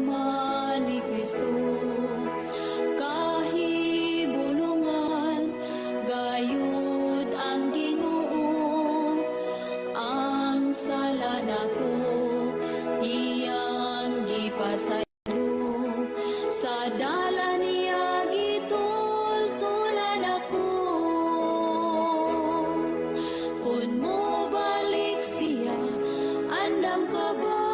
gugma ni Kristo. Kahibulungan gayud ang Ginoo, ang sala nako iyang gipasaylo. Sa dala niya gitultulan ako. Kun mo balik siya, andam ka ba?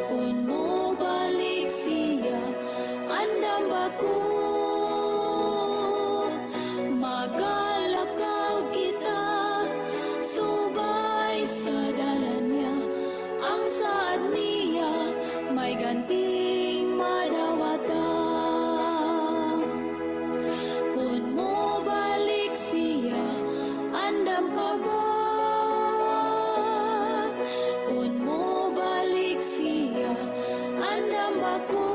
Kun mo balik siya, andam ba ko? Magalakaw kita, subay sa dala niya. Ang saad niya, may ganting madawata. Kun mo balik siya, andam ka ba? Kun mo balik siya, andam ba ko?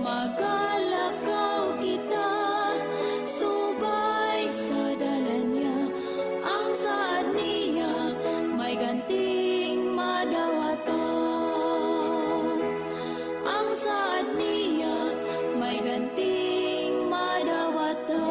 Magalakaw kita, subay sa dala niya. Ang saad niya, may ganting madawata. Ang saad niya, may ganting madawata.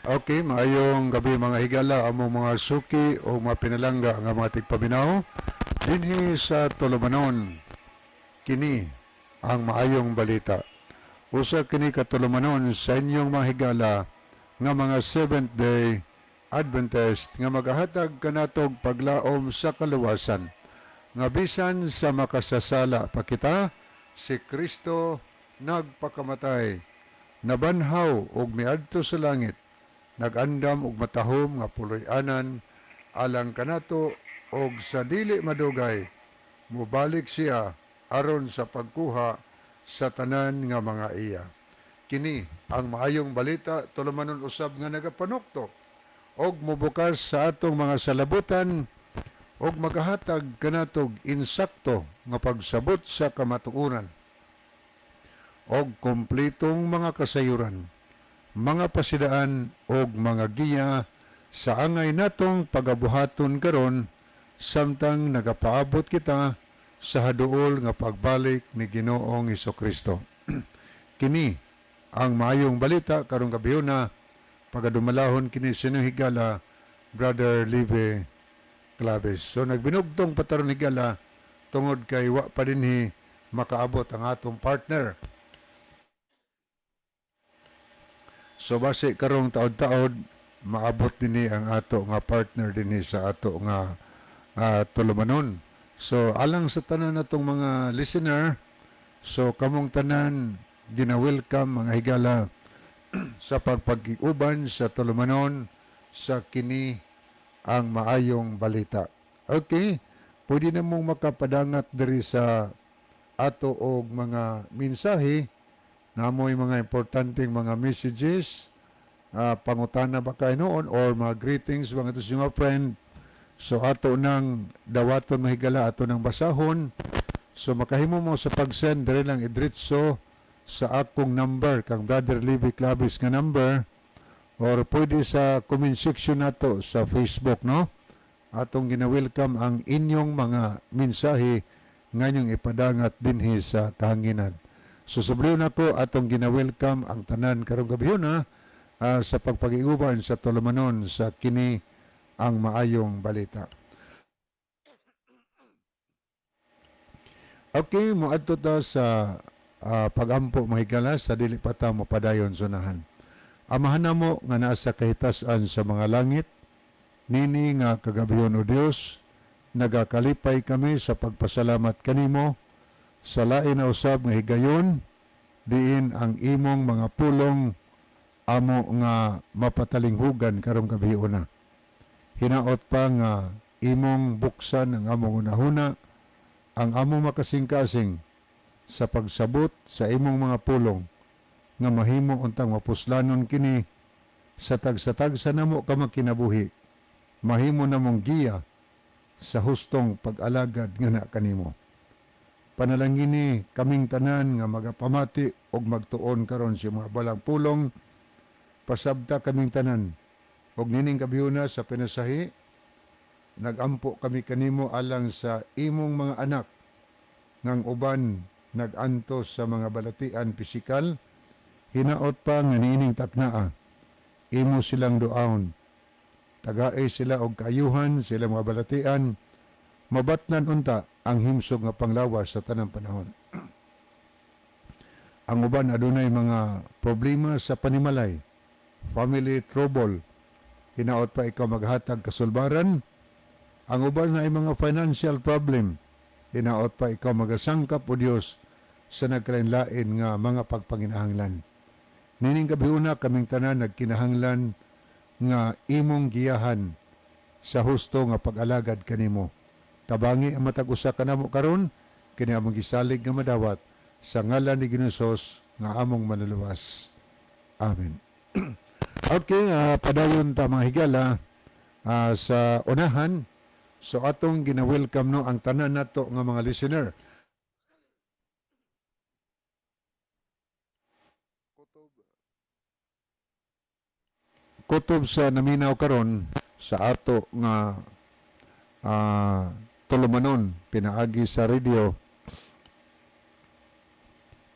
Okay, maayong gabi mga higala, among mga suki o mga pinalangga nga mga tigpaminaw. Dinhi sa Tulumanon, kini ang maayong balita. Usa kini katulumanon sa inyong mga higala nga mga Seventh-day Adventist nga magahatag kanatog paglaom sa kaluwasan. Nga bisan sa makasasala pa kita, si Kristo nagpakamatay, nabanhaw og miadto sa langit, nagandam og matahom nga puloy-anan alang kanato og sa dili madugay mubalik siya aron sa pagkuha sa tanan nga mga iya. Kini ang maayong balita tulumanon usab nga nagapanuktok og mobukas sa atong mga salabutan og magahatag kanatog insakto nga pagsabot sa kamatuoran og kompletong mga kasayuran, mga pasidaan og mga giya sa angay natong pagabuhaton karon samtang nagapaabot kita sa haduol nga pagbalik ni Ginoong Hesukristo. Kini ang maayong balita karong gabi na pagadumalahon kini sino higala Brother Live Claves. So nagbinugtong pataron higala tungod kay wa pa dinhi makaabot ang atong partner. So base karong taod-taod maabot dinhi ang ato nga partner dinhi sa ato nga tulumanon. So alang sa tanan natong mga listener, so kamong tanan gina-welcome mga higala sa pagpag-iuban sa tulumanon sa kini ang maayong balita. Okay, pwede na mong makapadangat diri sa ato og mga mensahe. Namoy mga importanteng mga messages, pangutana ba kayo noon or mga greetings mga ito mga friend. So ato nang dawaton mahigala, ato nang basahon. So makahimo mo sa pag-send diri lang idritso sa akong number, kang Brother Levi Clavis nga number, or pwede sa comment section nato sa Facebook, no? Atong gina-welcome ang inyong mga mensahe ngayong ipadangat dinhi sa kahanginan. So subliw na ko atong gina-welcome ang tanan karong gabi na sa pagpag-iuban sa tulumanon sa kini ang maayong balita. Okay, moadto ta sa pagampo mahigala sa dili pa ta mopadayon sunahan. Amahan namo nga naa sa kahitasan sa mga langit, nini nga kagabiyon o Dios, nagakalipay kami sa pagpasalamat kanimo sa lain na usab nga higayon, diin ang imong mga pulong amo nga mapatalinghugan karong gabi na. Hinaot pa nga imong buksan ang among unahuna, ang among makasing-kasing sa pagsabot sa imong mga pulong nga mahimo untang mapuslanon kini sa tagsa-tagsa namo ka makinabuhi, mahimo namong giya sa hustong pag-alagad nga na kanimo. panalangini kaming tanan nga magapamati og magtuon karon sa mga balang pulong, pasabta kaming tanan. Og nining gabihuna sa pinasahi, nagampo kami kanimo alang sa imong mga anak ngang uban nagantos sa mga balatian pisikal, hinaot pa nga nining taknaa, imo silang duaon. Tagaay sila og kaayuhan sila mga balatian, mabatnan unta ang himsog nga panglawas sa tanang panahon. Ang uban adunay mga problema sa panimalay, family trouble, hinaot pa ikaw maghatag kasulbaran. Ang uban na ay mga financial problem, hinaot pa ikaw magasangkap o Diyos sa nagkalain-lain nga mga pagpanginahanglan. Nining gabihuna kaming tanan nagkinahanglan nga imong giyahan sa husto nga pag-alagad kanimo. Tabangi ang matag usa kanamo karon, kini among gisalig nga madawat sa ngalan ni Ginoos nga among manuluwas. Amen. Okay, padayon ta mga higala sa unahan. So atong gina-welcome no ang tanan nato nga mga listener. Kutob sa naminaw karon sa ato nga tulumanon pinaagi sa radio.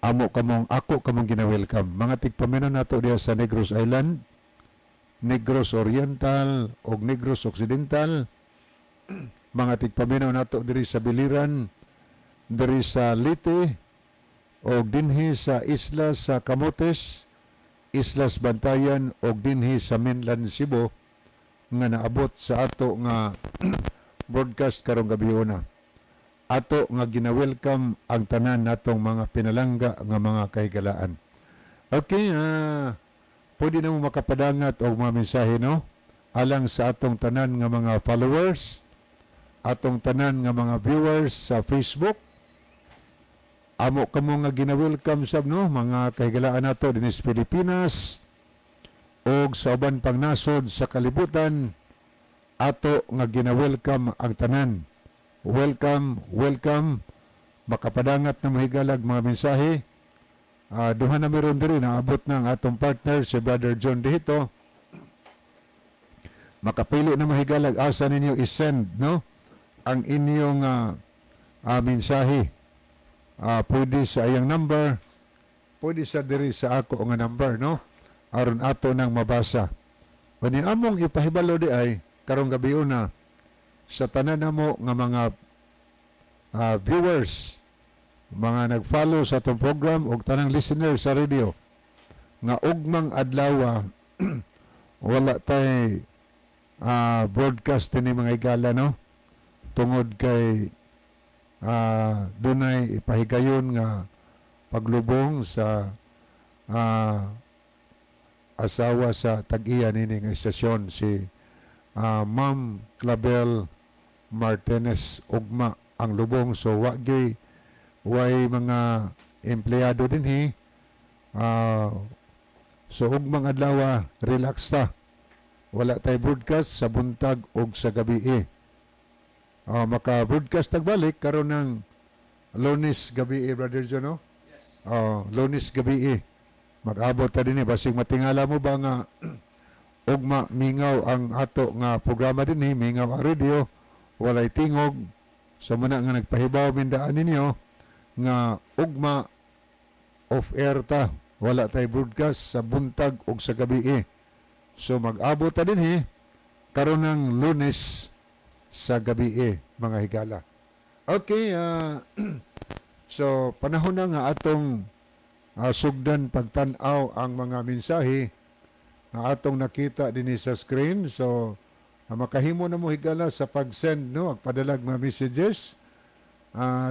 Ako kamong gina-welcome. Mga tigpaminan nato diya sa Negros Island, Negros Oriental o Negros Occidental, mga tigpaminaw nato diri sa Biliran, diri sa Leyte, o dinhi sa isla sa Camotes, Islas Bantayan, o dinhi sa mainland Cebu, nga naabot sa ato nga broadcast karong gabihuna. Ato nga gina-welcome ang tanan natong mga pinalangga nga mga kahigalaan. Okay, pwede na mo makapadangat og mga mensahe, no? Alang sa atong tanan nga mga followers, atong tanan nga mga viewers sa Facebook. Amo kamo nga gina-welcome sab, no? Mga kahigalaan nato dinhi sa Pilipinas og sa uban pang nasod sa kalibutan, ato nga gina-welcome ang tanan. Welcome, welcome. Makapadangat na mahigalag mga mensahe. Duha na meron diri naabot na ang atong partner si Brother John Dihito. Makapili na mahigalag asa ninyo i-send, no? Ang inyong mensahe. Pwede sa iyang number, pwede sa diri sa ako nga number, no? Aron ato nang mabasa. Kani among ipahibalo di ay karong gabi una sa tanan namo nga mga viewers, mga nag-follow sa atong program ug tanang listener sa radio nga ugmang adlaw wala tay broadcast ni mga higala, no? Tungod kay dunay ipahigayon nga paglubong sa asawa sa tag-iya nini nga istasyon si Ma'am Clabel Martinez ugma ang lubong, so way mga empleyado dinhi, so ugmang adlaw relax ta, wala tay broadcast sa buntag ug sa gabi. Maka-broadcast tagbalik karon ng Lunes gabi, Brother John, no? Yes. Lunes gabi. Mag-abot ta dinhi basig matingala mo ba nga ugma mingaw ang ato nga programa dinhi, mingaw ang radio, walay tingog. So muna nga nagpahibaw mindaan ninyo nga ugma off-air ta, wala tay broadcast sa buntag ug sa gabi. So mag-abot ta dinhi karon ng Lunes sa gabi, mga higala. Okay, so panahon na nga atong sugdan pagtan-aw ang mga mensahe na atong nakita dinhi sa screen. So makahimo na mo higala sa pag-send, no, padalag mga messages.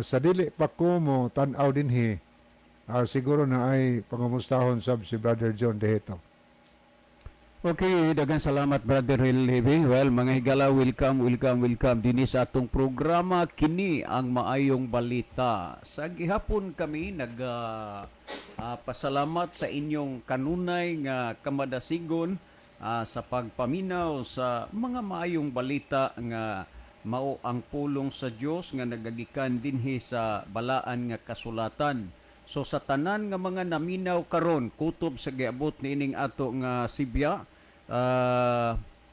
Sa dili pa ko mo tan-aw dinhi, siguro na ay pangumustahon sab si Brother John Dehito. Okay, daghang salamat Brother Hilby. Well, mga higala, welcome dinhi sa atong programa kini ang maayong balita. Sa gihapon kami pasalamat sa inyong kanunay nga kamadasigon sa pagpaminaw sa mga maayong balita nga mao ang pulong sa Dios nga nagagikan dinhi sa balaan nga kasulatan. So sa tanan nga mga naminaw karon kutob sa giabot niining ato nga Sibya,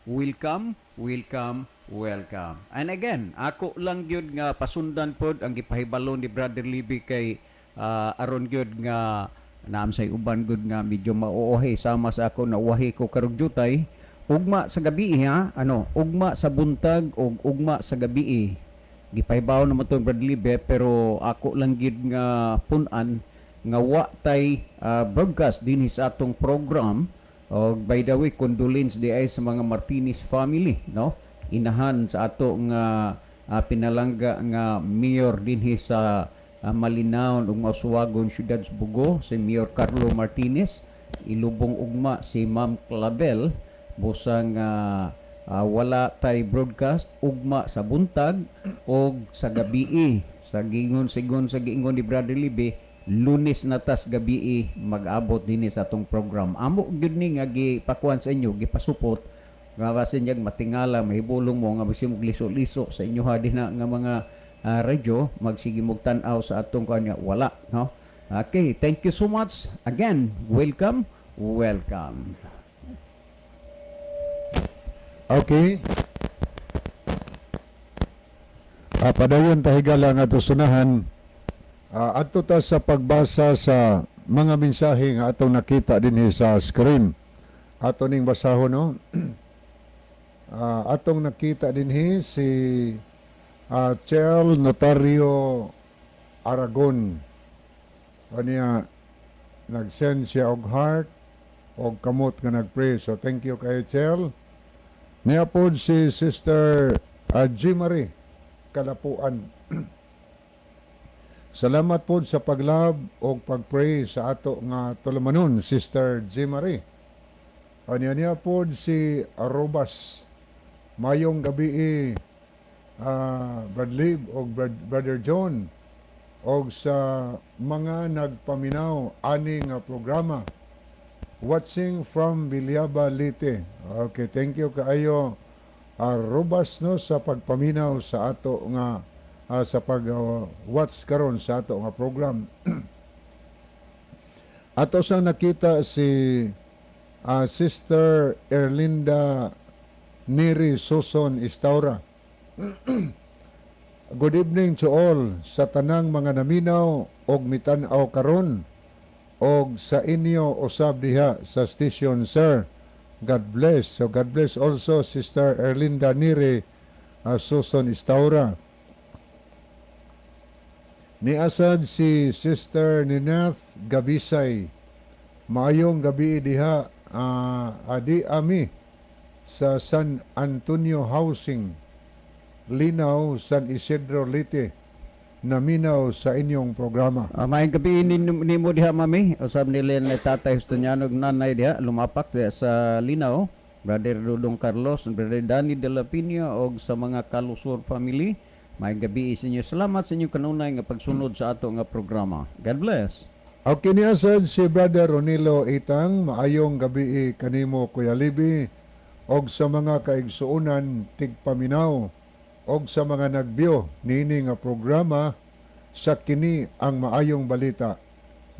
welcome, welcome, welcome. And again, ako lang gyud nga pasundan pod ang gipahibalo ni Brother Libby kay aron gyud nga naam say uban gud nga medyo mauohe sama sa ako na wahi ko karong jutay. Ugma sa gabi ugma sa buntag o ugma sa gabi. Gipahibaw naman itong Brad Libe pero ako lang gid nga punan nga wa tay broadcast din sa atong program. By the way, condolence di ay sa mga Martinez family, no? Inahan sa ato nga pinalangga nga mayor dinhi sa Malinaw ug Masuwagon Syudad Bugo si Mayor Carlo Martinez, ilubong ugma si Ma'am Clavel busang wala tay broadcast ugma sa buntag o sa gabi sa gingon sa giingon ni Brother Libby, Lunes na tas gabi mag-abot dinhi sa atong program. Amo gyud ni nga gipakuan sa inyo, gipasupot nga basin yag matingala mahibulong mo nga basin mo liso-liso sa inyo din nga mga radyo magsige mog tan-aw sa atong kanya wala, no? Okay, thank you so much again. Welcome. Okay. Padayon tahigala nga tusunahan. Adto ta sa pagbasa sa mga mensahe nga atong nakita dinhi sa screen. Ato ning basahon, no? Atong nakita dinhi si Chel Notario Aragon. Kanya nag-send siya og heart og kamot nga nag-pray. So thank you kay Chel. Niya po si Sister G. Marie Kalapuan. Salamat po sa paglab o pagpray sa ato nga tulumanon, Sister G. Marie. Niya po si Arobas. Mayong gabi Brad Lib o Brother John o sa mga nagpaminaw ani nga programa. Watching from Bilyaba, Leyte. Okay, thank you kaayo Robas, no, sa pagpaminaw sa ato nga sa pag-watch karon sa ato nga program. Ato sang nakita si Sister Erlinda Neri Suson Istaura. Good evening to all sa tanang mga naminaw og mitan-aw karon og sa inyo usab diha sa station, sir. God bless. So God bless also Sister Erlinda Neri Suson Istaura. Niasad si Sister Ninath Gabisay. Maayong gabi diha adi ami sa San Antonio Housing, Linaw, San Isidro, Leyte. Naminaw sa inyong programa. Maayong gabi ni mo diha, mami. Usab nila na tatay Hustoniano nanay diha lumapak sa Linaw. Brother Dudong Carlos, Brother Danny De La Pina og sa mga Kalusor family. Maayong gabi sa inyo. Salamat sa inyong kanunay nga pagsunod sa ato nga programa. God bless. Okay, niasad si Brother Ronilo Itang. Maayong gabi kanimo, Kuya Libby, og sa mga kaigsuunan tigpaminaw og sa mga nagbiyo nini nga programa sa kini ang maayong balita.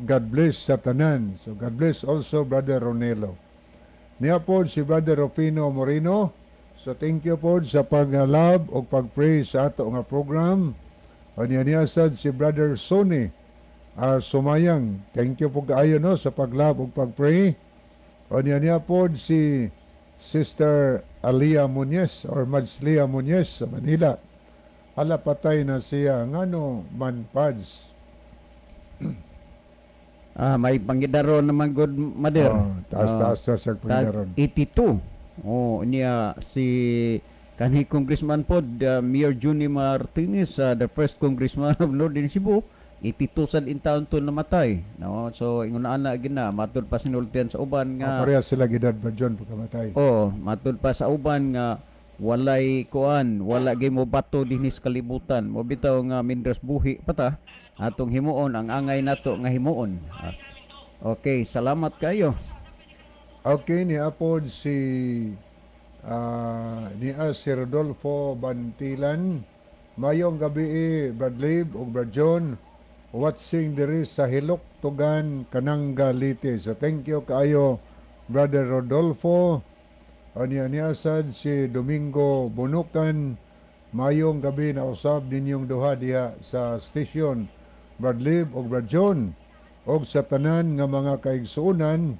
God bless sa tanan. So God bless also Brother Ronelo. Niya po si Brother Rufino Moreno. So thank you po sa pag-love o pag-pray sa ato nga program. O niya sad si Brother Sonny Sumayang. Thank you po kaayo, no, sa pag-love o pag-pray. O niya po si Sister Alia Muñez or Madslia Muñez sa Manila. Ala patay na siya ngano man pads. May panggidaron naman good mother. Taas sa panggidaron. 82. Niya si kanhi Congressman pod Mayor Juni Martinez, the first congressman of Northern Cebu. 82 sad in town to namatay, no? So ingon ana gina matud pa sinultian sa uban nga pareha sila gidad ba John pagkamatay. Matud pa sa uban nga walay kuan, wala gay mo bato dinhi sa kalibutan. Mo bitaw nga mindras buhi pata atong himuon ang angay nato nga himuon. Okay, salamat kayo. Okay, ni apod si niya si Rodolfo Bantilan. Mayong gabi Brad Lib ug Brad John watching diri sa Hilok Tugan Kananga Leyte. So thank you kaayo Brother Rodolfo. Niya sad si Domingo Bunukan. Mayong gabi na usab ninyong duha diha sa station Brad Lib ug Brad John og sa tanan nga mga kaigsuonan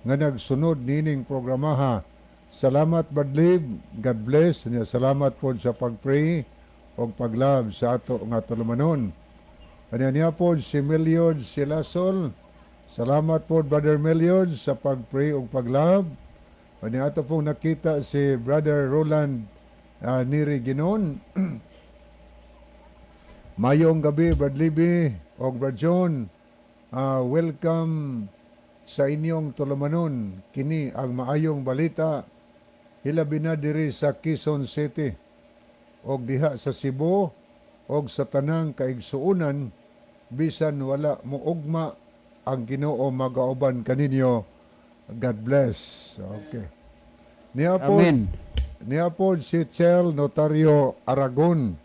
nga nagsunod nining programaha. Salamat Brad Lib, God bless. Salamat po sa pagpray o paglab sa ato nga tulumanon. Niya po si Meliod Silasol. Salamat po Brother Meliod sa pagpray o paglab. Niya ato pong nakita si Brother Roland Niri Ginon. Mayong gabi Brad Libby o Brad John. Welcome sa inyong tulumanon. Kini ang maayong balita. Hilabi na diri sa Quezon City og diha sa Cebu og sa tanang kaigsuonan bisan wala muugma ang Ginoo magauban kaninyo. God bless. Okay. Amen. Niya po si Chel Notario Aragon.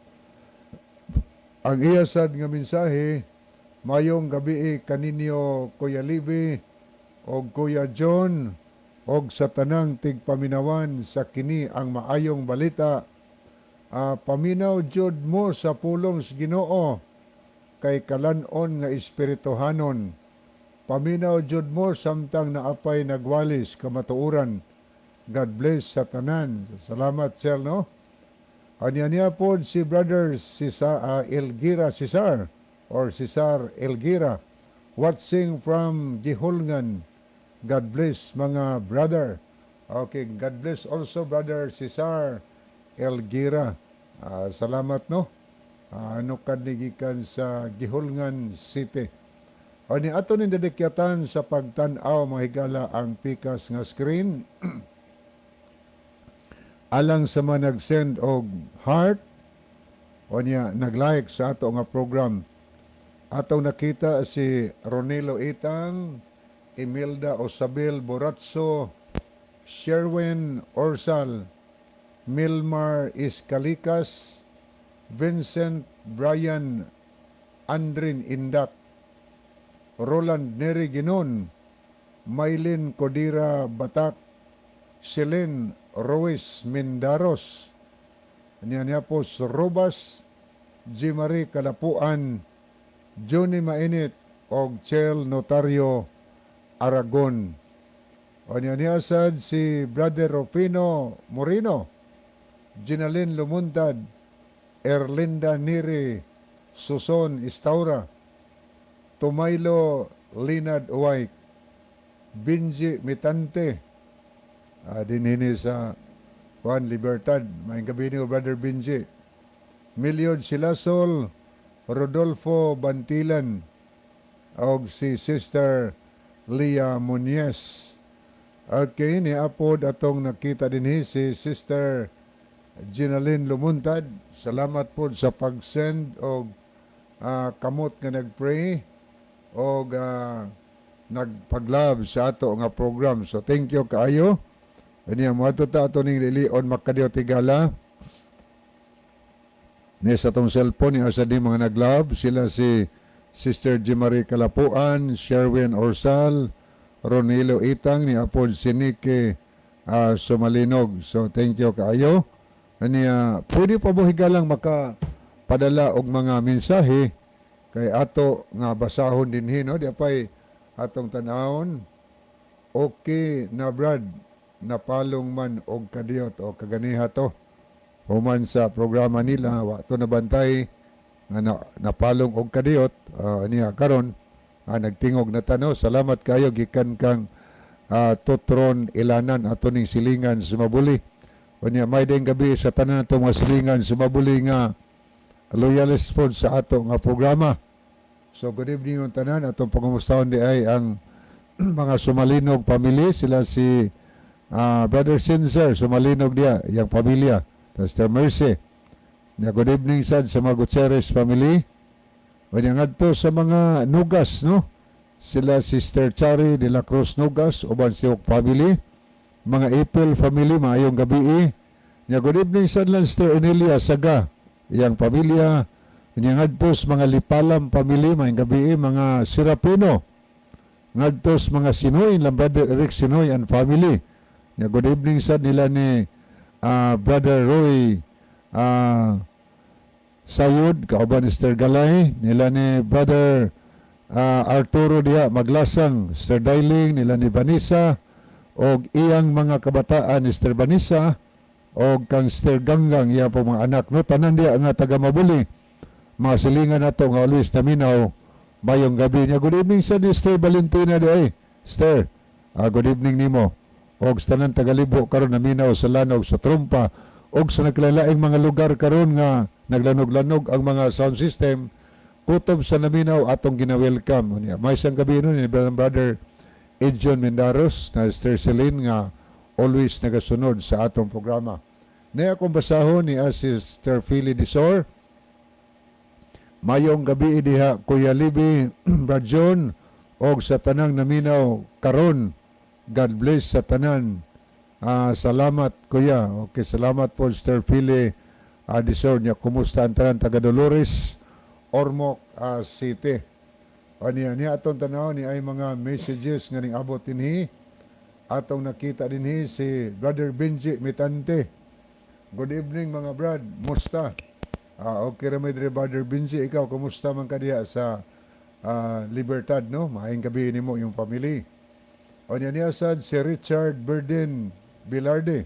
Ang iya sad nga mensahe, mayong gabi kaninyo Kuya Libby og Kuya John og sa tanang tigpaminawan sa kini ang maayong balita. Paminaw jud mo sa pulong sa Ginoo kay kalanon nga espirituhanon. Paminaw jud mo samtang naapay nagwalis kamatuoran. God bless sa tanan. Salamat sir no. Niya po si Brother Elgira Cesar or Cesar Elgira watching from Gihulngan. God bless mga brother. Okay, God bless also Brother Cesar Elgira. Salamat no. Ano kanigikan sa Gihulngan City. Ni ato ni dedikyatan sa pagtan-aw mga higala ang pikas nga screen. Alang sa mga nag-send og heart o niya nag-like sa ato nga program. Ato nakita si Ronelo Itang, Imelda Osabel Boratso, Sherwin Orsal, Milmar Iscalikas, Vincent Brian Andrin Indak, Roland Neri Ginon, Maylin Codira Batak, Celine Ruiz Mindaros, niya po Robas, G. Marie Kalapuan, Johnny Mainit, og Chel Notario Aragon. Niya sad si Brother Rufino Moreno, Ginalyn Lumuntad, Erlinda Niri Suson Istaura, Tumaylo Linad Uway, Binji Mitante, dinhini sa Juan Libertad. May gabi ni Brother Binji. Miliod Silasol, Rodolfo Bantilan, og si Sister Lia Muñez. Okay, niapod atong nakita dinhi si Sister Ginalyn Lumuntad. Salamat po sa pag-send og kamot nga nag-pray og nagpaglab sa ato nga program. So thank you kaayo. Niya mo ato ning Lilion Macadeo Tigala. Ni sa tong cellphone ni asa di mga naglab sila si Sister Jimari Kalapuan, Sherwin Orsal, Ronilo Itang ni apod si Nike Sumalinog. So thank you kaayo. Niya pwede pa mo higalang makapadala og mga mensahe kay ato nga basahon dinhi no di pay atong tanawon. Okay na Brad, napalong man og kadiyot o kaganiha to. Human sa programa nila, wato nabantay nga napalong og kadiyot niya karon nagtingog na tano. Salamat kayo gikan kang Tutron Ilanan ato ning silingan sumabuli. O niya may ding gabi sa tanan natong mga silingan sumabuli nga loyalist po sa ato nga programa. So good evening yung tanan atong pangumustahon di ay ang mga Sumalinog family, sila si Brother Sinzer Sumalinog dia, yang pamilya, Sister Mercy. Good evening sad sa mga Gutierrez family. O ngadto sa mga Nugas no, sila Sister Chari de la Cruz Nugas uban si family, mga April family, maayong gabi. Nya good evening sa Lanster Enelia Saga, iyang pamilya, inyang adtos mga Lipalam family, maayong gabi, mga Serapino, ngadtos mga Sinoy, Brother Eric Sinoy and family. Nya good evening sa nila ni Brother Roy Sayud, kauban ni Sister Galay, nila ni Brother Arturo Dia Maglasang, Sister Dailing, nila ni Vanessa, og iyang mga kabataan ni Sister Vanessa, og kang Sister Ganggang, iya po mga anak, no? Tanan dia nga taga Mabuli, mga silingan nato nga always naminaw, mayong gabi niya. Good evening sa ni Sister Valentina di ay. Sister, good evening nimo. Og sa tanan Tagalibo karon naminaw sa Lanog, sa Trumpa, og sa nagkalaing mga lugar karon nga naglanog-lanog ang mga sound system, kutob sa naminaw atong gina-welcome. May isang gabi nun ni Brother Edjon Mendaros na Sister Celine nga always nagasunod sa atong programa. Na akong basahon ni Sister Philly Disor. Mayong gabi diha Kuya Libby, Brad John, og sa tanang naminaw karon. God bless sa tanan. Salamat Kuya. Okay, salamat po Sister Philly Disor niya. Kumusta ang tanan taga Dolores, Ormoc City. Niya atong tanaw ni ay mga messages nga ning abot dinhi. Atong nakita dinhi si Brother Benji Mitante. Good evening mga brad, musta? Okay ra may dire Brother Benji, ikaw kumusta man ka diha sa Libertad, no? Maayong gabi nimo yung family. Niya sad si Richard Burden Bilarde.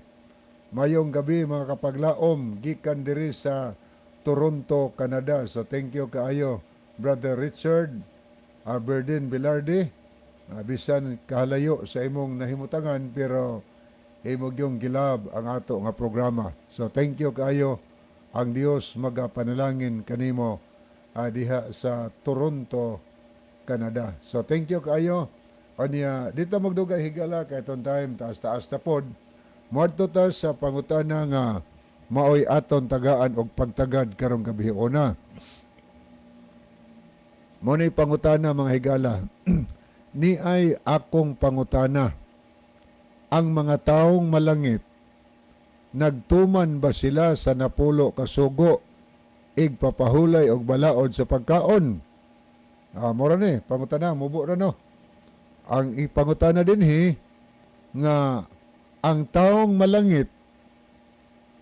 Mayong gabi mga kapaglaom gikan diri sa Toronto, Canada. So thank you kaayo Brother Richard Burden Bilarde. Bisan kahalayo sa imong nahimutangan pero imong yung gilab ang ato nga programa. So thank you kaayo. Ang Dios magapanalangin kanimo diha sa Toronto, Canada. So thank you kaayo. Dito magdugay higala kay itong time taas-taas na pod. Muadto ta sa pangutana nga maoy aton tagaan og pagtagad karong gabi una. Mo ni pangutana mga higala. Ni ay akong pangutana. Ang mga taong malangit, nagtuman ba sila sa napulo kasugo, igpapahulay og balaod sa pagkaon? Mora ni, pangutana, mubo na no. Ang ipangutana dinhi nga ang taong malangit,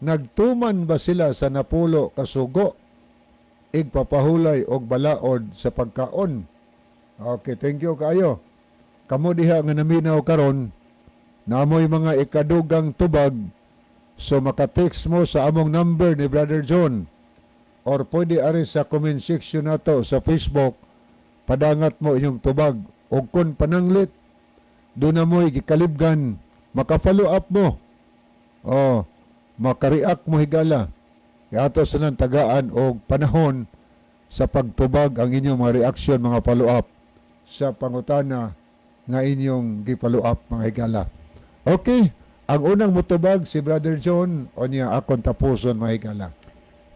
nagtuman ba sila sa napulo kasugo, igpapahulay og balaod sa pagkaon? Okay, thank you kaayo. Kamo diha nga naminaw karon, namoy mga ikadugang tubag, so maka-text mo sa among number ni Brother John or pwede ari sa comment section nato sa Facebook, padangat mo inyong tubag. O kung pananglit, doon na mo'y gikalibgan, maka-follow up mo. Maka-react mo higala. Kaya ato sa nang tagaan o panahon sa pagtubag ang inyong mga reaction, mga follow up sa pangutana nga inyong gi-follow up, mga higala. Okay, ang unang mutubag si Brother John o niya akong tapuson, mga higala.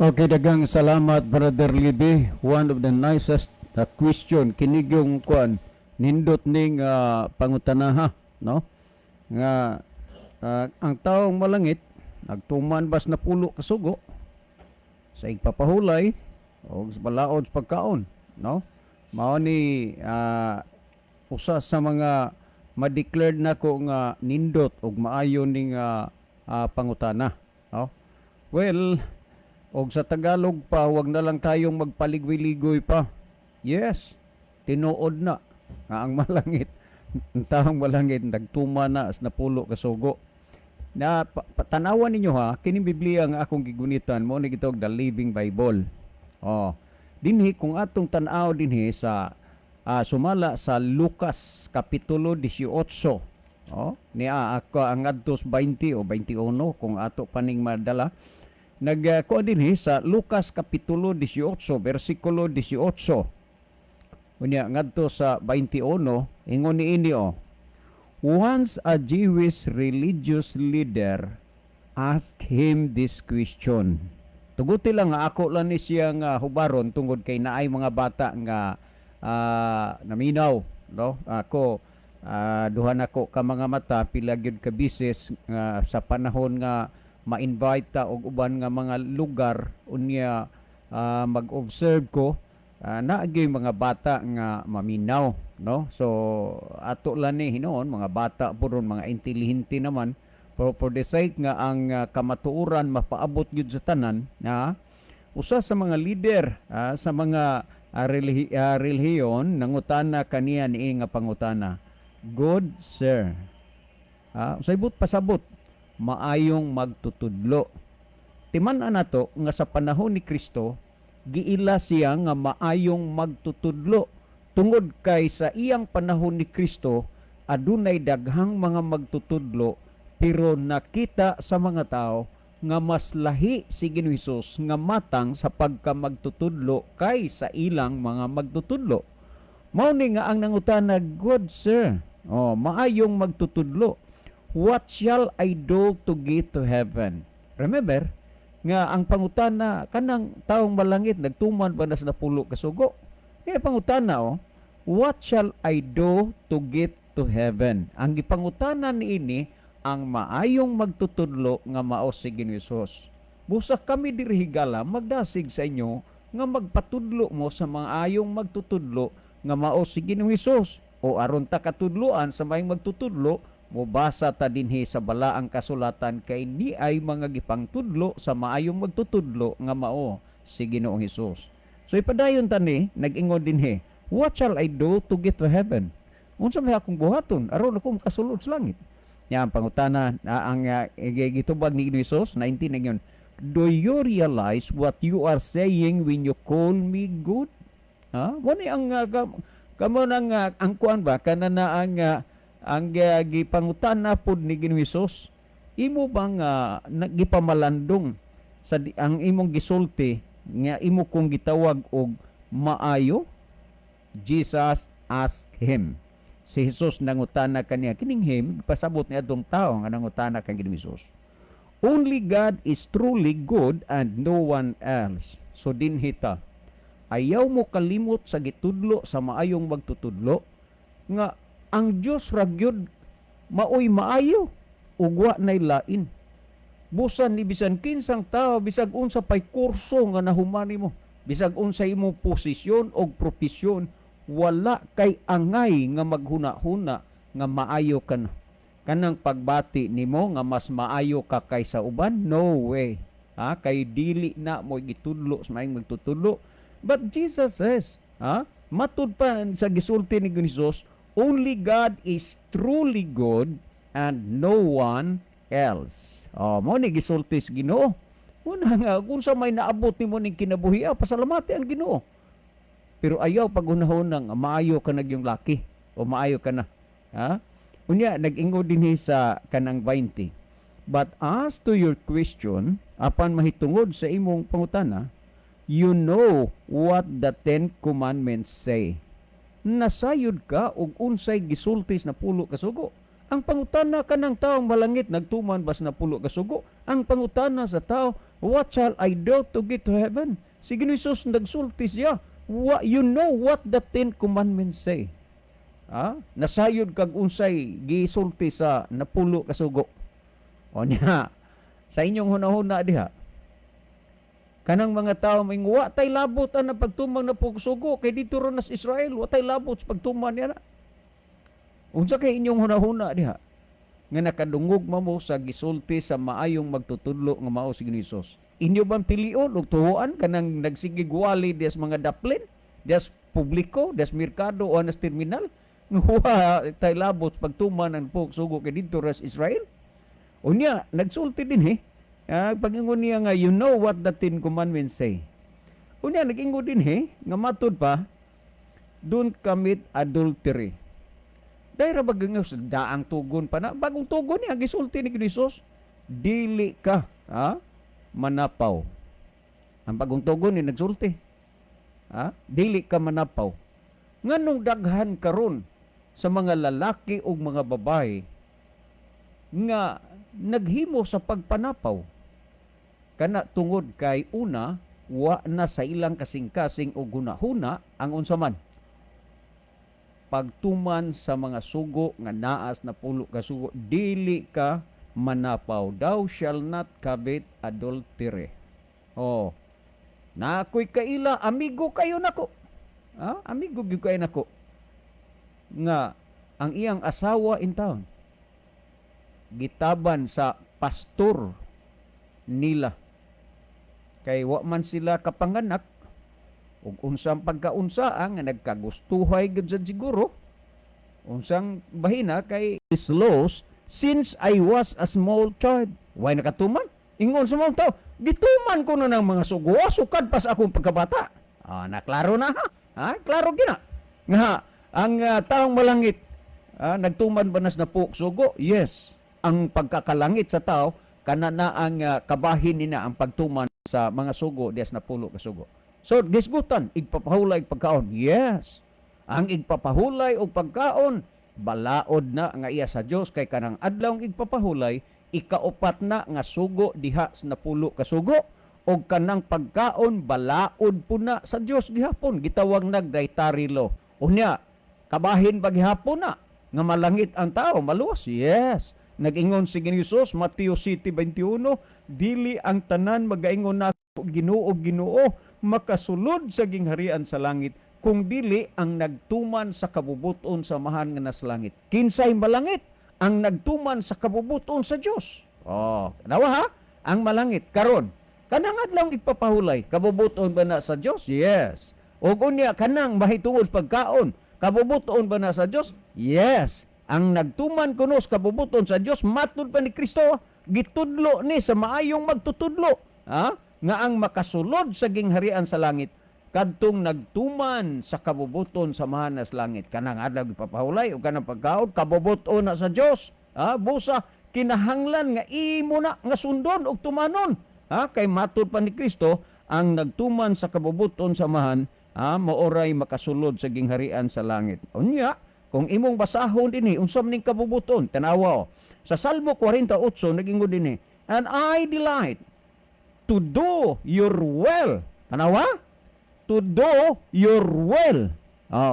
Okay, dagang salamat Brother Libby. One of the nicest question kinig yung kuan nindot ning pangutanaha, no? Nga ang taong malangit nagtuman bas na pulo kasugo sa igpapahulay o sa balaod sa pagkaon, no? Mao ni usa sa mga ma-declared nako nga nindot og maayo ning pangutana, no? Well, og sa Tagalog pa, wag na lang tayong magpaligwi-ligoy pa. Yes, tinuod na nga ang malangit, ang taong malangit nagtuma na as napulo kasugo. Na tanawan ninyo ha, kining Biblia nga akong gigunitan mo ni gitog the Living Bible. Dinhi kung atong tan-aw dinhi sa sumala sa Lucas kapitulo 18. Niya ako ang adtos 20 o 21 kung ato paning madala. Nagkuha dinhi sa Lucas kapitulo 18 bersikulo 18. Unya ngadto sa 21 ingon niini once a Jewish religious leader asked him this question. Tuguti lang nga ako lang ni siya nga hubaron tungod kay naay mga bata nga naminaw, no? Ako Duha nako ka mga mata pila gyud ka bisis nga sa panahon nga ma-invite ta og uban nga mga lugar unya mag-observe ko naagay mga bata nga maminaw, no? So ato lang ni hinoon mga bata puron mga intelihente naman for the sake nga ang kamatuoran mapaabot gyud sa tanan na usa sa mga leader sa mga relihiyon nangutana kaniya ni nga pangutana, "Good sir, usaybot pasabot maayong magtutudlo." Timan-an nato nga sa panahon ni Kristo giila siya nga maayong magtutudlo tungod kay sa iyang panahon ni Kristo adunay daghang mga magtutudlo pero nakita sa mga tao nga mas lahi si Ginoong Hesus nga matang sa pagkamagtutudlo kay sa ilang mga magtutudlo. Mao ni nga ang nangutana, "Good sir, maayong magtutudlo, what shall I do to get to heaven?" Remember nga ang pangutana kanang taong malangit nagtuman ba na sa napulo ka sugo? Pangutana what shall I do to get to heaven? Ang gipangutana niini ang maayong magtutudlo nga mao si Ginoong Hesus. Busa kami diri higala magdasig sa inyo nga magpatudlo mo sa maayong magtutudlo nga mao si Ginoong Hesus. O aron ta katudloan sa maayong magtutudlo, mubasa ta dinhi sa balaang kasulatan kay ni ay mga gipangtudlo sa maayong magtutudlo nga mao si Ginoong Hesus. So ipadayon ta ni nag-ingon dinhi, what shall I do to get to heaven? Unsa may akong buhaton aron ako makasulod sa langit? Yang pangutana ang gitubag ni Ginoong Hesus 19 ngayon, do you realize what you are saying when you call me good? Wani ang kamo nang ang kuan ba kanana ang gipangutana pod ni Ginoong Hesus, imo bang gipamalandong sa ang imong gisulti nga imo kong gitawag og maayo? Jesus asked him. Si Hesus nangutana kaniya, kining him pasabot ni adtong tawo nga nangutana kang Ginoong Hesus. Only God is truly good and no one else. So dinhita, ayaw mo kalimot sa gitudlo sa maayong magtutudlo nga ang Dios ra gyud maoy maayo ug wa nay lain. Busan ni bisan kinsang tawo bisag unsa pay kurso nga nahumani mo, bisag unsa imong posisyon o propesyon, wala kay angay nga maghuna-huna nga maayo ka na. Kanang pagbati nimo nga mas maayo ka kaysa uban, no way. Kay dili na mo gitudlo sa maayong magtutudlo. But Jesus says, matud pa sa gisulti ni Hesus, only God is truly good and no one else. Mo ni gisulti sa Ginoo. Una nga kung sa may naabot nimo ning kinabuhi, pasalamati ang Ginoo. Pero ayaw pagunahon ng maayo ka na yung laki o maayo ka na. Unya nag-ingo dinhi sa kanang 20. But as to your question, apan mahitungod sa imong pangutana, you know what the 10 commandments say. Nasayod ka og unsay gisultis na pulo ka sugo. Ang pangutana kanang taong malangit nagtuman bas na pulo ka sugo. Ang pangutana sa tao, what shall I do to get to heaven? Si Ginoong Hesus nagsulti siya. You know what the 10 commandments say. Nasayod kag unsay gisulti sa napulo ka sugo. O niya, sa inyong hunahuna diha, kanang mga tao may wa tay labot na pagtumang na pugsugo kay dito ron nas Israel, wa tay labot sa pagtuman niya na. Unsa kay inyong hunahuna diha nga nakadungog mo sa gisulti sa maayong magtutudlo nga mao si Ginoong Hesus. Inyo bang pilion og tuhuan kanang nagsigigwali des mga daplin, des publiko, des merkado o nas terminal? Wa tay labot sa pagtuman ng pugsugo kay dito ron nas Israel. Unya nagsulti din pag-ingon niya nga, you know what the 10 commandments say. Unya, nag-ingon din nga matod pa, don't commit adultery. Dahil rabagang sa daang tugon pa na, bagong tugon niya, gisulti ni Hesus, dili ka, manapaw. Ang bagong tugon niya, nagsulti. Dili ka manapaw. Nganong daghan karon sa mga lalaki o mga babae nga naghimo sa pagpanapaw. Kana tungod kay una, wa na sa ilang kasing-kasing o gunahuna ang unsaman. pagtuman sa mga sugo nga naas na pulo ka sugo, dili ka manapaw. Thou shall not covet adultery. Oh, na ako'y kaila, amigo kayo nako. Amigo gyud kayo nako. Nga ang iyang asawa in town gitaban sa pastor nila. Kay wa man sila kapanganak ug unsang pagkaunsa nga nagkagustuhay gud sa siguro. Unsang bahina kay is laws since I was a small child. Why nakatuman? Ingon sa mga tao, gituman ko na ng mga sugo, sukad pa sa akong pagkabata. Naklaro na ha? Klaro gina. Nga, ang taong malangit, nagtuman ba nas na po sugo? Yes. Ang pagkakalangit sa tao, kana na ang kabahin nina ang pagtuman sa mga sugo, dias na pulo ka sugo. So, gisgutan, igpapahulay pagkaon. Yes. Ang igpapahulay o pagkaon, balaod na nga iya sa Dios kay kanang adlaw igpapahulay, ikaupat na nga sugo diha sa napulo ka sugo o kanang pagkaon balaod po na sa Dios gihapon, gitawag nagdietary law. Unya, kabahin ba gihapon na nga malangit ang tao, maluwas? Yes. Nag-ingon si Ginoo Mateo 7:21, dili ang tanan magaingon na Ginoo makasulod sa gingharian sa langit kung dili ang nagtuman sa kabubuton sa mahan nga nasa langit. Kinsay malangit? Ang nagtuman sa kabubuton sa Dios. Nawa ha? Ang malangit karon. Kanang adlaw igpapahulay, kabubuton ba na sa Dios? Yes. Ug unya kanang mahitungod pagkaon, kabubuton ba na sa Dios? Yes. Ang nagtuman kuno sa kabubuton sa Dios matud pa ni Kristo, gitudlo ni sa maayong magtutudlo. Nga ang makasulod sa gingharian sa langit kadtong nagtuman sa kabubuton sa mahanas langit. Kanang adlaw ipapahulay o kanang pagkaon kabubuton na sa Dios. Busa kinahanglan nga imo na nga sundon og tumanon. Kay matud pa ni Kristo ang nagtuman sa kabubuton sa mahan, maoray makasulod sa gingharian sa langit. Unya, kung imong basahon dinhi unsam ning kabubuton, tanawa sa Salmo 48 nagingon dinhi, and I delight to do your will. Tanawa? To do your will.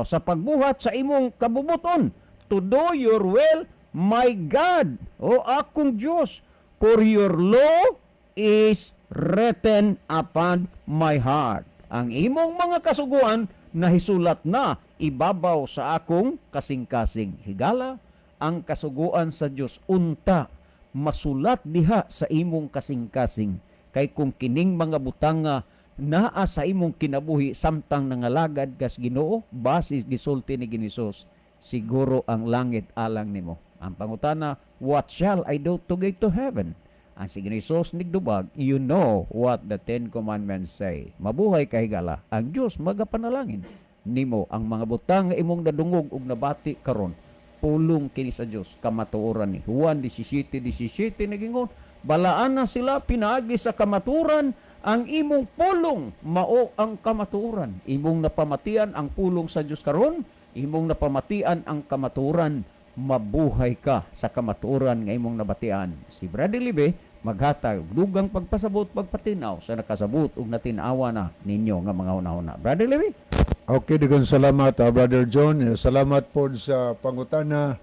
Sa pagbuhat sa imong kabubuton. To do your will, my God. Akong Diyos. For your law is written upon my heart. Ang imong mga kasuguan nahisulat na ibabaw sa akong kasing-kasing. Higala, ang kasuguan sa Diyos unta masulat diha sa imong kasing-kasing. Kay kung kining mga butanga naa sa imong kinabuhi samtang nangalagad kas Ginoo basis gisulti ni Ginisus, siguro ang langit alang nimo. Ang pangutana, what shall I do to get to heaven? Ang si Ginisus nigdubag, you know what the 10 commandments say. Mabuhay ka higala, ang Dios magapanalangin nimo ang mga butang nga imong nadungog ug nabati karon. Pulong kini sa Dios kamatuoran ni Juan 17:17 nagingon, balaan na sila pinaagi sa kamaturan, ang imong pulong mao ang kamaturan. Imong napamatian ang pulong sa Dios karon, imong napamatian ang kamaturan, mabuhay ka sa kamaturan nga imong nabatian. Si Brother Libe maghatag dugang pagpasabot pagpatinaw sa nakasabot ug natinawa na ninyo nga mga hunahuna. Brother Libe? Okay, daghang salamat, Brother John. Salamat po sa pangutana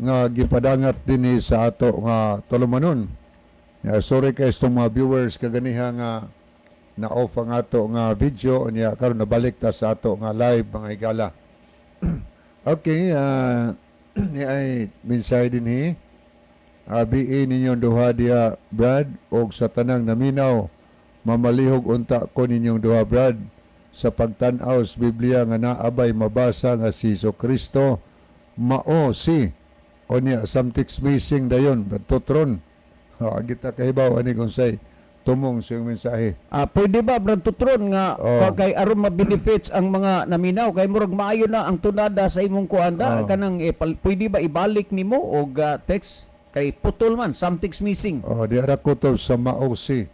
nga gipadangat dinhi sa ato nga tulumanon. Sorry kay sa mga viewers kaganiha nga na-off ang ato nga video niya karon nabalik ta sa ato nga live mga higala. Okay, ni ay mensahe dinhi. Abiin ninyo duha diha Brad og sa tanang naminaw mamalihog unta ko ninyong duha Brad sa pagtan-aw sa Biblia nga naabay mabasa nga si Kristo mao si o niya something's missing dayon tutron. Kita kahibaw ani kung say tumong sa iyong mensahe. Pwede ba Brad Tutron nga kay aron ma-benefits ang mga naminaw kay murag maayo na ang tunada sa imong kuanda kanang pwede ba ibalik nimo og text kay putol man something's missing. Di ara kutob sa mausi.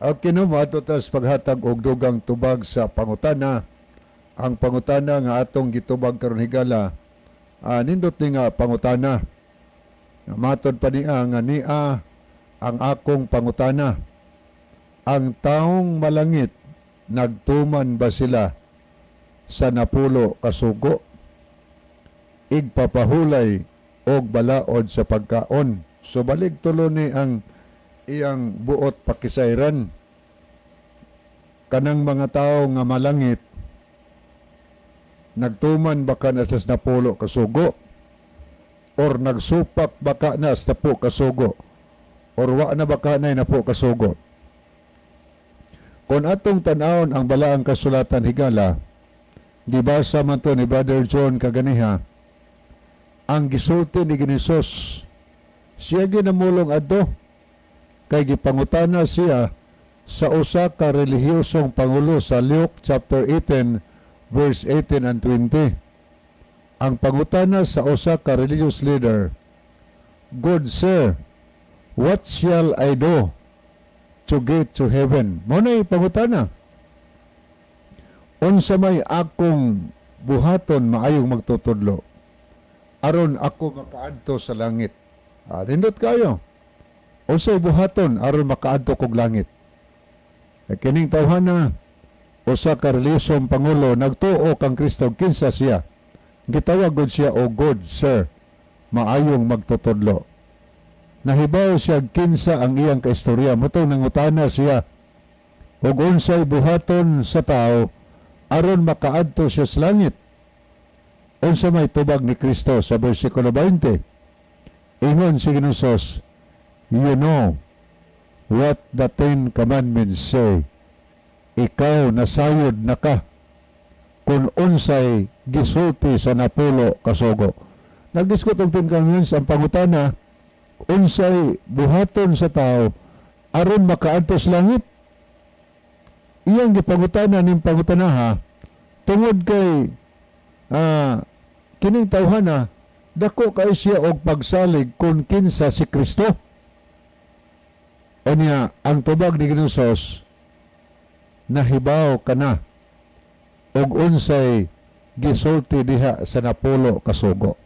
Okay no, matutas paghatag og dugang tubag sa pangutana. Ang pangutana nga atong gitubag karon higala, nindot ni nga pangutana. Matod pa niya nga niya ang akong pangutana. Ang taong malangit, nagtuman ba sila sa napulo kasugo? igpapahulay og balaod sa pagkaon. So balik tulo ni ang iyang buot pakisayran. Kanang mga tao nga malangit, nagtuman baka na sa napulo kasugo, or nagsupak baka na sa napo kasugo, or wa na baka na napo kasugo. Kung atong tanawon ang balaang kasulatan higala, gibasa man to ni Brother John kaganiha, ang gisulti ni Ginisos, siya ginamulong adto, kay gipangutana siya sa usa ka relihiyosong pangulo sa Luke chapter 18 verse 18 and 20. Ang pangutana sa usa ka religious leader, "Good sir, what shall I do to get to heaven?" Muna'y pangutana. Unsa may akong buhaton maayong magtutudlo aron ako makaadto sa langit? Nindot kayo. Unsay buhaton aron makaadto kog langit? Kining tawhana, usa ka relihiyosong pangulo nagtuo kang Kristo, kinsa siya? Gitawag gud siya o good sir, maayong magtutudlo. Nahibaw siya kinsa ang iyang kaistorya, mutong nangutana siya ug unsay buhaton sa tao aron makaadto siya sa langit. Unsa may tubag ni Kristo sa bersikulo 20? Ingon si Ginosos, "You know what the Ten Commandments say." Ikaw nasayod na ka kung unsay gisulti sa napulo kasugo. Nagdiskut og Ten Commandments ang pangutana, unsay buhaton sa tao aron makaadto sa langit. Iyang gipangutana ning pangutanaha tungod kay kining tawhana dako kay siya og pagsalig kung kinsa si Kristo. Unya ang tubag ni Ginosos, nahibaw ka na og unsay gisulti diha sa napulo kasugo.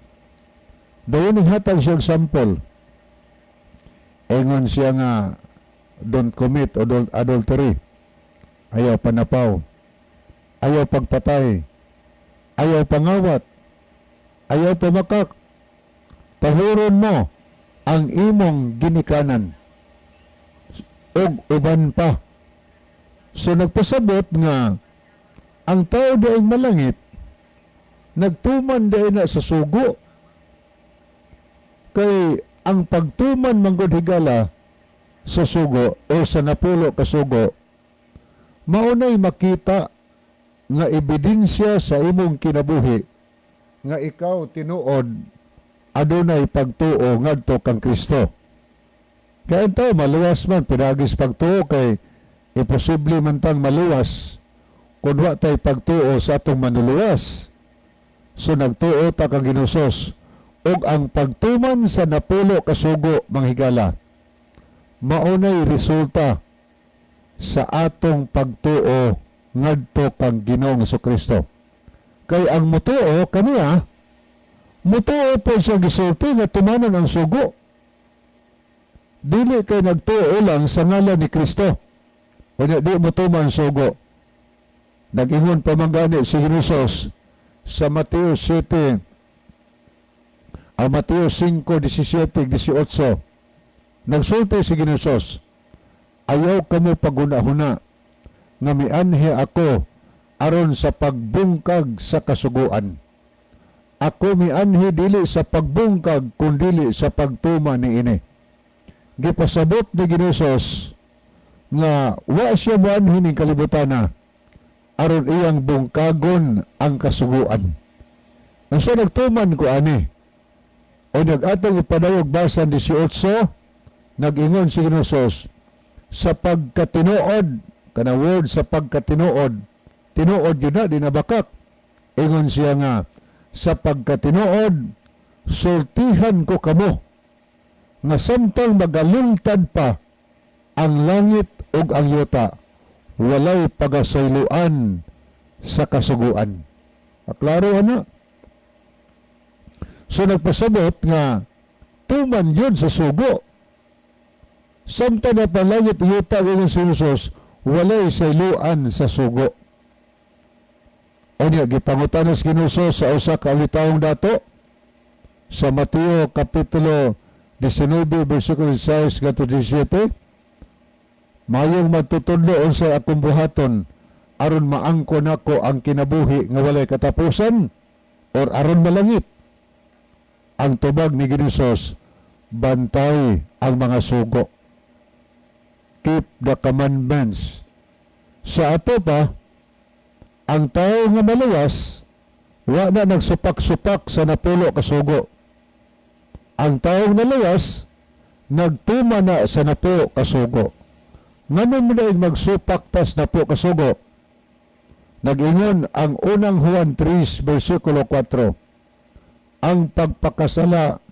Dayon hatag siya example. Ingon siya nga don't commit adultery. Ayaw panapaw. Ayaw pagpatay. Ayaw pangawat. Ayaw pamakak. Pahuron mo ang imong ginikanan og uban pa. So nagpasabot nga ang tao daing malangit nagtuman daing na sa sugo, kay ang pagtuman manggod higala sa sugo o sa napulo kasugo maunay makita nga ebidensya sa imong kinabuhi nga ikaw tinuod adunay pagtuo ngadto kang Kristo. Kaya ito, maluwas man, pinagis pagtuo kay imposible man tang maluwas kung wa tay pagtuo sa atong manuluwas. So nagtuo ta kang Ginosos og ang pagtuman sa napulo kasugo manghigala maunay resulta sa atong pagtuo ngadto kang Ginoong Jesucristo. Kay ang mutuo kaniya, mutuo po siya gisulti nga tumanon ang sugo. Dili kay nagtuo lang sa ngalan ni Kristo. O di mutuman sugo. Nag-ingon pamanggani si Ginosos sa Mateo 7, Mateo 5:17-18. Nagsulti si Ginosos, "Ayaw kamo pagunahuna nga mianhi ako aron sa pagbungkag sa kasuguan. Ako mianhi dili sa pagbungkag kundi sa pagtuma ni ini." Gipasabot ni Ginosos nga wa siya moanhi ning kalibutana aron iyang bungkagon ang kasuguan. Ang so nagtuman ko ani o nag-atong ipadayog basan 18, nag-ingon si Ginosos, sa pagkatinuod, kana word sa pagkatinuod, tinuod yun na, di nabakak. Ingon siya nga, sa pagkatinuod, sultihan ko kamo, nga samtang magalultad pa ang langit ug ang yuta, walay pagasayloan sa kasuguan. Aklaro na. So nagpasabot nga tuman yun sa sugo. Samtang na palangit yuta ng Ginosos, walay sayloan sa sugo. O niya, gipangutanos Ginosos sa usa ka alitawong dato, sa Mateo Kapitulo 19, versikulo 16 hanggang 17, mayong magtutudlo unsay akong buhaton aron maangko nako ang kinabuhi nga walay katapusan or aron malangit. Ang tubag ni Ginoos, bantay ang mga sugo. Keep the commandments. Sa ato pa, ang tao nga maluwas, wa na nagsupak-supak sa napulo ka sugo. Ang taong naluwas, nagtuma na sa napo ka sugo. Nganon mo na magsupak tas napo ka sugo. Nag-ingon ang unang Juan 3, versikulo 4. Ang pagpakasala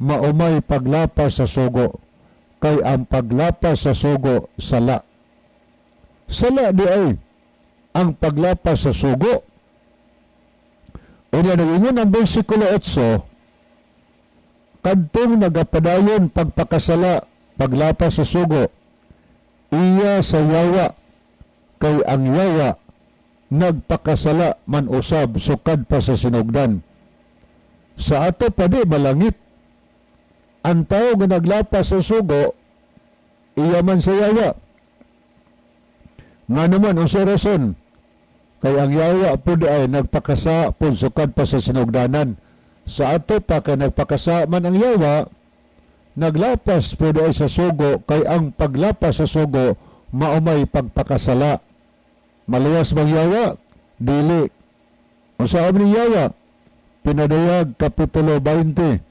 maumay paglapas sa sugo, kay ang paglapas sa sugo sala. Sala di ay ang paglapas sa sugo. Una nag-ingon ang versikulo 8, kadtong nagapadayon pagpakasala paglapas sa sugo, iya sa yawa, kay ang yawa nagpakasala man usab sukad pa sa sinugdan. Sa ato pa di malangit, ang tao nga naglapas sa sugo, iya man sa yawa. Nga naman usa rason, kay ang yawa po di ay nagpakasa po sukad pa sa sinugdanan. Sa ato pa kay nagpakasa man ang yawa, naglapas po di ay sa sugo, kay ang paglapas sa sugo maumay pagpakasala. Maluwas bang yawa? Dili. Usaab ni yawa, pinadayag Kapitulo 20.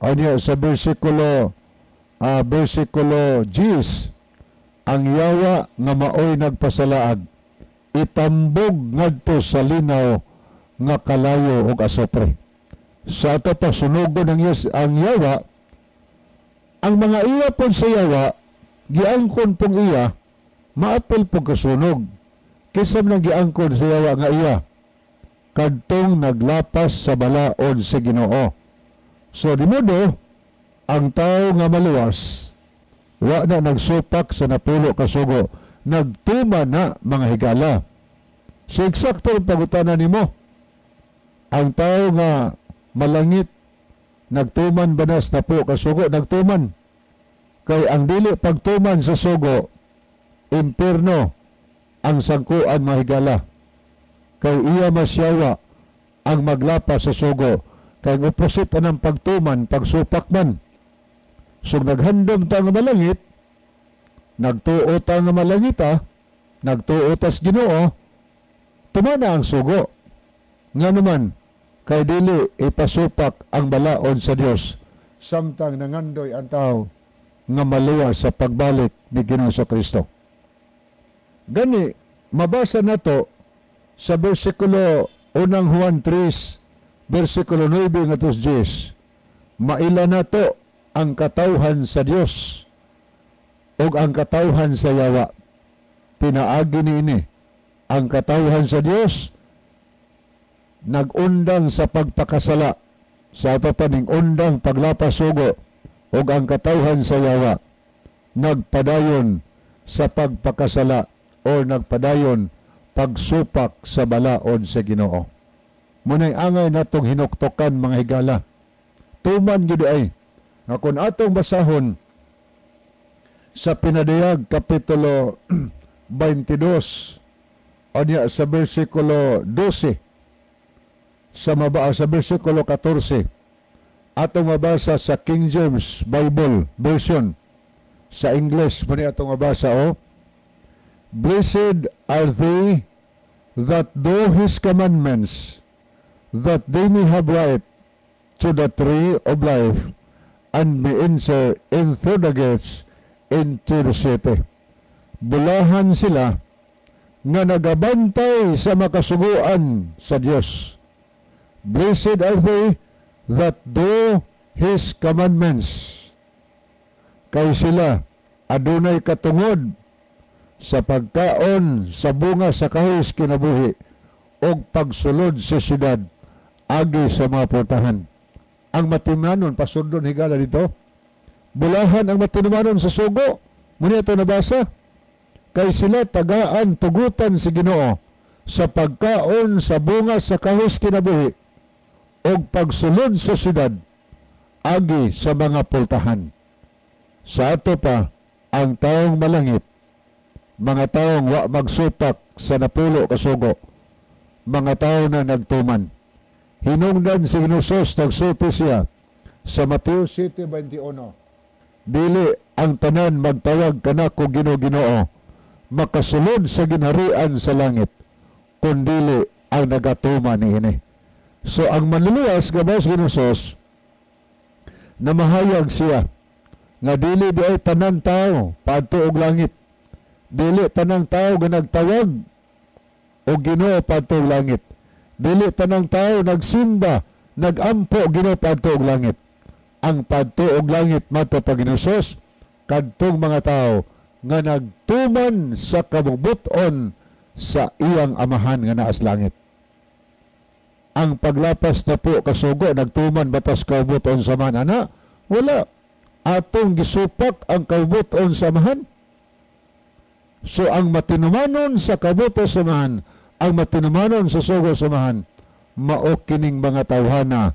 Ano sa versikulo 10, ang yawa nga maoy nagpasalaag, itambog ngadto sa linaw nga kalayo ug asopre. Sa ato pa sunugon ang yawa, ang mga iya pon sa yawa, giangkon pong iya, maapil pong kasunog. Kisam nang giangkon sa yawa nga iya, kadtong naglapas sa balaod sa Ginoo. So di modo, ang tao nga maluwas, wa na nagsupak sa napulo ka sugo, nagtuma na mga higala. So eksakto ang pagutanan nimo. Ang tao nga malangit, nagtuman ba na sa napulo ka sugo, nagtuman. Kay ang dili pagtuman sa sugo, impierno ang sangkuan mga higala. Kay iya masyawa ang maglapas sa sugo, kay opposite anang pagtuman, pagsupak man. So naghandom ta nga malangit, nagtuo ta nga malangita, nagtuo tas Ginoo, tumana ang sugo. Nga naman, kay dili ipasupak ang balaod sa Dios, samtang nangandoy ang tao nga maluwas sa pagbalik ni Ginoong Kristo. Gani, mabasa na to sa versikulo 1 Juan 3, versikulo 9 nga 10. Maila na to ang katawhan sa Dios o ang katawhan sa yawa. Pinaagi niini ang katawhan sa Dios nagundang sa pagpakasala, sa papaning undang paglapas sugo, o ang katawhan sa yawa nagpadayon sa pagpakasala o nagpadayon pagsupak sa balaod sa Ginoo. Munay angay natong hinuktokan mga higala. Tuman gyud ay nga kun atong basahon sa pinadayag Kapitulo 22 anya sa versikulo 12 sa versikulo 14 atong mabasa sa King James Bible version. Sa English mo ni atong mabasa Blessed are they that do His commandments, that they may have right to the tree of life and may enter in through the gates into the city. Bulahan sila nga nagabantay sa makasuguan sa Dios. Blessed are they that do His commandments. Kay sila adunay katungod sa pagkaon sa bunga sa kahis kinabuhi o pagsulod sa syudad agi sa mga portahan. Ang matimanon, pasundon higala dito, bulahan ang matimanon sa sugo. Muna ito nabasa, kay sila tagaan tugutan si Ginoo sa pagkaon sa bunga sa kahis kinabuhi o pagsulod sa syudad agi sa mga pultahan. Sa ato pa, ang taong malangit, mga taong wa magsupak sa napulo kasugo, mga tao na nagtuman. Hinungdan si Hesus, nagsulti siya sa Mateo 7:21. Dili ang tanan magtawag kanako Ginoo, makasulod sa ginharian sa langit, kundili ang nagatuman niini. So ang manluluwas gabas Hesus, na mahayag siya nga dili di ay tanan tao padto og langit, dili tanang tao nga nagtawag og Ginoo padto og langit, dili tanang tao nagsimba nagampo Ginoo padto og langit. Ang padto og langit madto pa Hesus kadtong mga tao nga nagtuman sa kabubuton sa iyang amahan nga naas langit. Ang paglapas na po kasugo nagtuman batas kabubuton sa amahan ana? Wala. Atong gisupak ang kabubuton sa amahan. So ang matinumanon sa kabubuton sa amahan, ang matinumanon sa sugo sa amahan, mao kining mga tawhana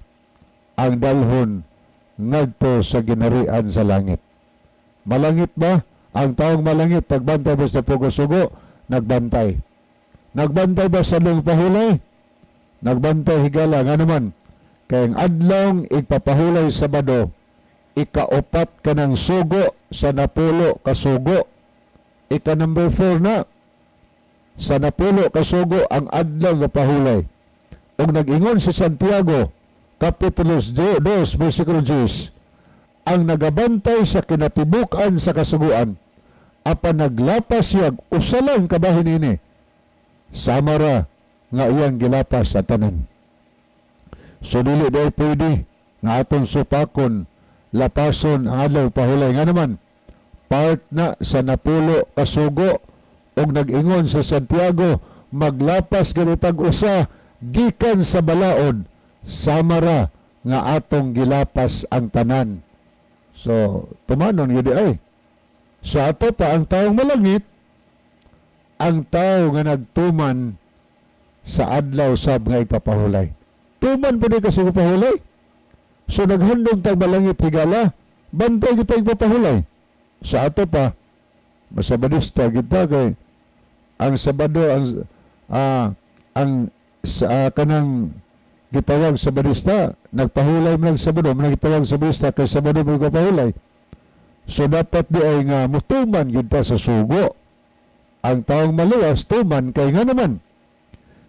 ang dalhon ngadto sa ginharian sa langit. Malangit ba? Ang taong malangit pagbantay ba sa pugo-sugo? Nagbantay. Nagbantay ba sa pahulay? Nagbantay higala nga naman. Kaya ang adlong igpapahulay Sabado, ikaupat ka ng sugo sa napulo kasugo. Ika number 4 na. Sa napulo kasugo ang adlaw nga pahulay. Ug nag-ingon si Santiago, Kapitulo 2, versikulo 10, ang nagabantay sa kinatibukan sa kasuguan, apan naglapas siya, usalang kabahin ini, samara nga iyang gilapas sa tanan. So dili daw pwede nga aton supakon, lapason ang adlaw pahulay. Nga naman, part na sa napulo kasugo, og nag-ingon sa Santiago, maglapas ganitag usa, gikan sa balaod, samara nga atong gilapas ang tanan. So, tumanon yun ay. Sa ato pa, ang taong malangit, ang tao nga nagtuman sa adlaw sab nga ipapahulay. Tuman po di kasi ipapahulay. So, naghandong tag malangit higala, bantay kita ipapahulay. Sa ato pa, masabadista kita kay ang Sabado, kanang gitawag sa barista, nagpahulay mo ng Sabado, nagtawag sa barista kay Sabado mo nagpahulay. So dapat di ay nga mutuman yun ta sa sugo. Ang taong maluwas, tuman kay nga naman.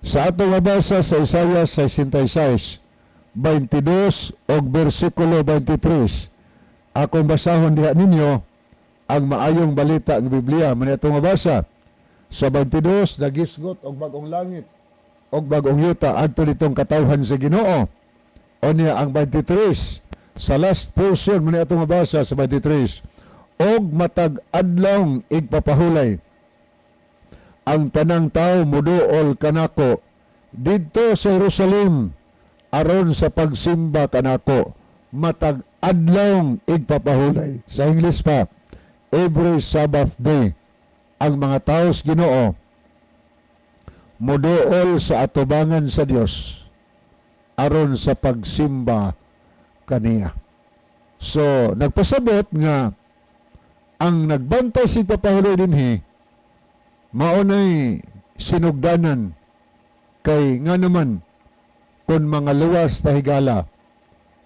Sa atong mabasa sa Isaiah 66, 22 o versikulo 23, akong basahon diha ninyo ang maayong balita ng Biblia. Muna itong mabasa sa 22, nagisgot og bagong langit og bagong yuta adto nitong katawhan sa Ginoo. O niya ang 23 sa last portion mo niya itong mabasa sa 23, og matag adlong igpapahulay ang tanang tao muduol kanako didto sa Jerusalem aron sa pagsimba kanako. Matag adlong igpapahulay. Sa English pa, every Sabbath day ang mga taos Ginoo muduol sa atubangan sa Dios aron sa pagsimba kaniya. So, nagpasabot nga ang nagbantay si papahuloy dinhi maunay sinugdanan kay nga naman kung mga luwas ta higala,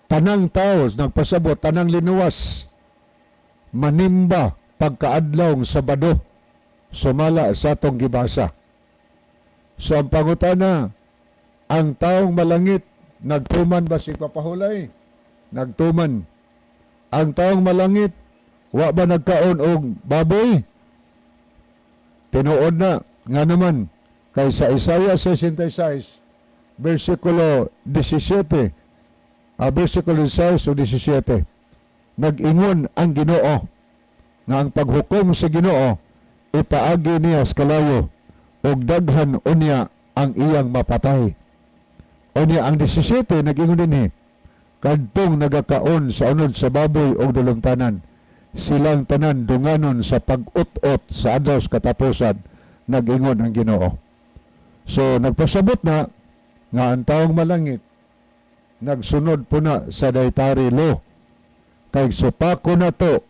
tanang taos nagpasabot, tanang linuwas manimba pagkaadlong Sabado sumala sa atong gibasa. So ang pangutana, ang taong malangit, nagtuman ba si papahulay? Nagtuman. Ang taong malangit, wa ba nagkaon og baboy? Tinuod na, nga naman, kay sa Isaiah 66, versikulo 17, versikulo 16 o 17, nag-ingon ang Ginoo, nga ang paghukom sa Ginoo, ipaagi niya sa kalayo, og daghan unya ang iyang mapatay. Unya ang 17 nag-ingon dinhi, kadtong nagakaon sa unod sa baboy og dulumtanan, silang tanan dunganon sa pag-ut-ot sa adlaw sa katapusan, nag-ingon ang Ginoo. So nagpasabot na nga ang taong malangit nagsunod po na sa dietary law. Kay supako na to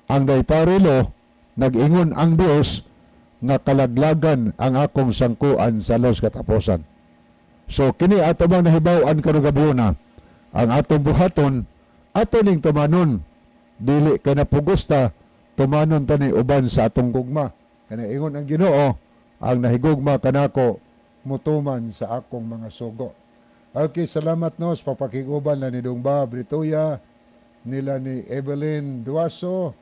ang dietary law, nag-ingon ang Dios nga kalaglagan ang akong sangkuan sa laws katapusan. So kini ato bang nahibaw-an karong gabi na ang atong buhaton ato ning tumanon dili kay napugusta tumanon tani uban sa atong gugma. Kana ingon ang Ginoo, ang nahigugma kanako mutuman sa akong mga sugo. Okay, salamat no sa papakiguban na ni Dungba Britoya, nila ni Evelyn Duaso,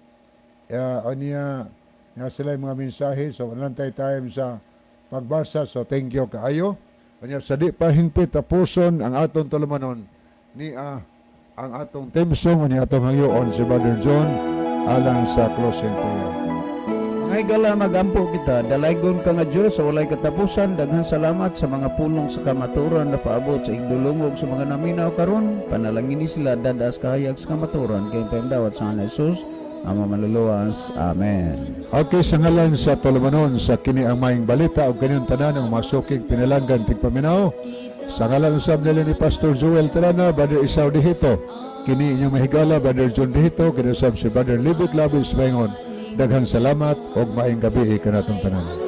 niya nga sila yung mga mensahe. So, nantay tayo sa pagbasa. So, thank you kaayo. Kanya sa di pa hingpit tapuson ang atong tulumanon ni ang atong theme song ni atong hangyoon si Brother John alang sa closing prayer. Mga higala, magampo kita, dalaygon ka nga Diyos sa walay katapusan, daghang salamat sa mga pulong sa kamaturan na paabot sa igdulungog sa mga naminaw karon, panalangin ni sila dadas kahayag sa kamaturan, kayong pamdawat sa nga Jesus, Ama Manluluwas. Amen. Okay, sa ngalan sa tulumanon sa kini ang maing balita o kanyang tanan ng masukig pinalanggan tigpaminaw, sa ngalan usab nila ni Pastor Joel Terana, Brother Isaw Dihito, kini inyong mahigala, Brother John Dihito, kini usab si Brother Libit Labis Bengon. Daghang salamat og maayong gabi kanatong tanan.